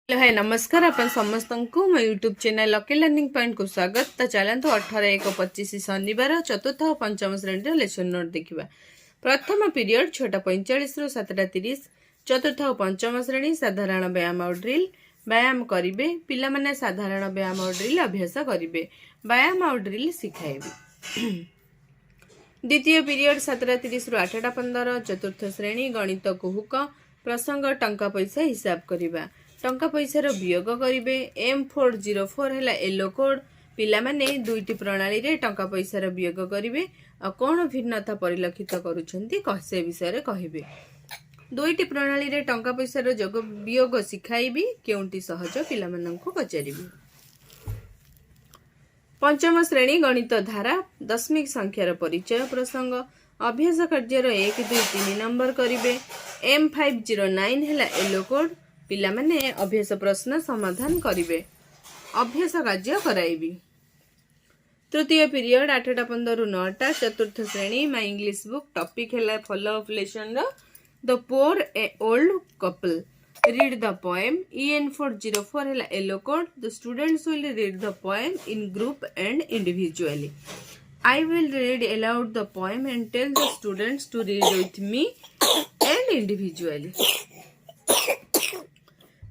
Hello hi नमस्कार अपन समस्त को मो YouTube channel lucky learning point को स्वागत। तो चलते 18:1:25 शनिवार चतुर्थ और पंचम श्रेणी लेसन नोट देखा। प्रथम पीरियड 6:45 रु 7:30 चतुर्थ और पंचम श्रेणी साधारण व्यायाम और ड्रिल व्यायाम करेंगे पिला माने साधारण व्यायाम और ड्रिल अभ्यास करेंगे व्यायाम और ड्रिल शिखाइबे। द्वितीय पीरियड 7:30 रु 8:15 चतुर्थ श्रेणी गणित कुहुक प्रसंग टंका पैसा हिसाब करवा टंका पैसार वियोग करेंगे। M404 है येलो कोड पिला माने दुईटी प्रणाली रे टंका पैसार वियोग करेंगे और कौन भिन्नता परिलक्षित करुछंती से विषय कहिबे। दुईटी प्रणाली रे टंका पैसार जोग वियोग शिखाइबी केउंटी सहज पिला माननकु पचारिबी। पंचम श्रेणी गणित धारा दशमिक संख्यार परिचय प्रसंग अभ्यास कार्यर 1 2 3 नंबर करेंगे। M509 है येलो कोड पिला माने अभ्यास प्रश्न समाधान करेंगे अभ्यास कार्य कराइबी। तृतीय पीरियड 8:15 रु 9 चतुर्थ श्रेणी माय इंग्लिश बुक टॉपिक है follow up lesson the poor a old couple read the poem. EN404 है yellow code the students will read the poem in group and individually. I will read aloud the poem and tell the students to read with me and individually.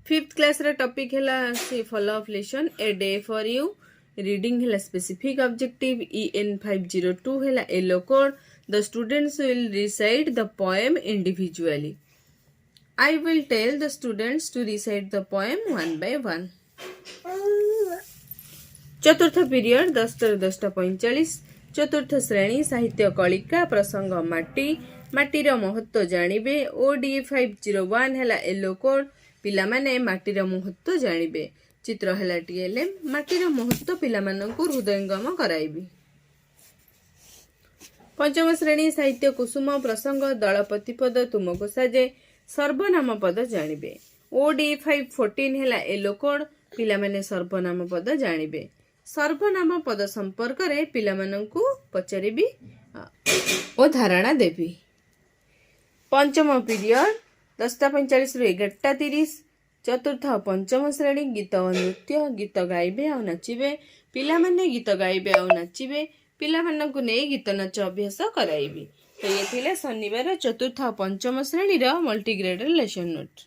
Fifth class रा topic है follow up lesson a day for you reading है specific objective. EN502 है yellow code the students will recite the poem individually. I will tell the students to recite the poem one by one. चतुर्थ period 10:45 चतुर्थ श्रेणी साहित्य कलिका प्रसंग माटी माटीर महत्व जानिबे। OD501 है येलो कोड पिला माने माटीर महत्व जानिबे। चित्र है TLM माटीर महत्व पिला माननकु हृदयंगम कराइबी। पंचम श्रेणी साहित्य कुसुम प्रसंग दलपति पद तुमको साजे सर्वनाम पद जानिबे। OD514 है येलो कोड पिला माने सर्वनाम पद जानिबे। सर्वनाम पद संपर्क रे पिला माननकु पचारिबी ओ धारणा देबी। पंचम पीरियड 10:45 रु 11:30 चतुर्थ और पंचम श्रेणी गीत और नृत्य गीत गाइबे और नाचिबे पिला माने गीत गाइबे और नाचिबे पिला माननकु नै गीत नाच अभ्यास कराइबी। तो ये थिले शनिवार चतुर्थ और पंचम श्रेणी रो मल्टीग्रेड लेसन नोट।